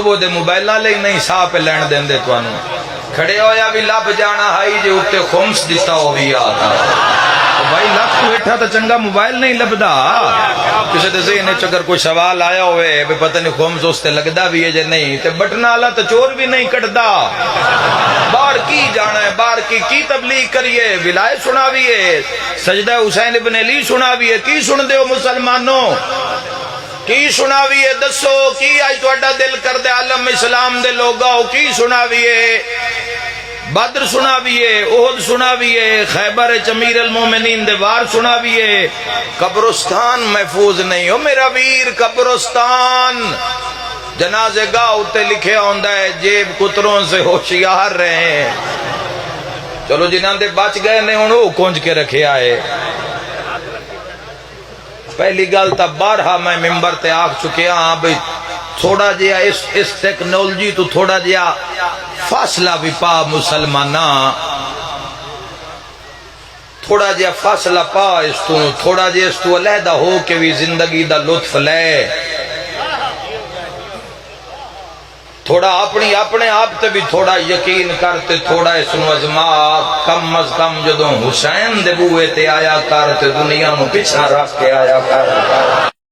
وہ دے موبائل لے نہیں ساہ پہ لین دیں دے تو انہوں کھڑے ہویا بھی لب جانا ہائی جو اتے خمس دیتا ہو بھی آتا بھائی لب تو اٹھا تو چنگا موبائل نہیں لبدا کسی تے ذہن چکر کوئی سوال آیا ہوئے بھی پتہ نہیں خمس اس تے لگدا بھی ہے جے نہیں تے بٹنا اللہ تو چور بھی نہیں کٹدا بار کی جانا ہے بار کی تبلیغ کریے ولائے سناویے سجدہ حسین ابن علی سناویے کی سن دے ہو مسلمانوں کی سناویے دسو کی آج تو اڈا دل کر دے عالم اسلام دے لوگاؤ کی سناویے بدر سناویے احد سناویے خیبر امیر المومنین دے وار سناویے قبرستان محفوظ نہیں ہو میرا ویر قبرستان جنازے گاہ اتے لکھے ہوندہ ہے جیب کتروں سے ہوشیار رہے ہیں چلو جنہاں دے بچ گئے نے انہوں کونج کے رکھے آئے پہلی گل تا بارہا میں ممبر تے آکھ چکے ہاں بھئی تھوڑا جیا اس ٹیکنالوجی تو تھوڑا جیا فاصلہ بھی پا مسلمانہ تھوڑا جیا فاصلہ پا اس تو تھوڑا جیا اس تو علیحدہ ہو کہ بھی زندگی دا لطف لے تھوڑا اپنے آپ تے بھی تھوڑا یقین کرتے تھوڑا اس نظمہ کم از کم جدوں حسین دے بوئے تے آیا کرتے دنیا میں پچھا رکھ کے آیا کر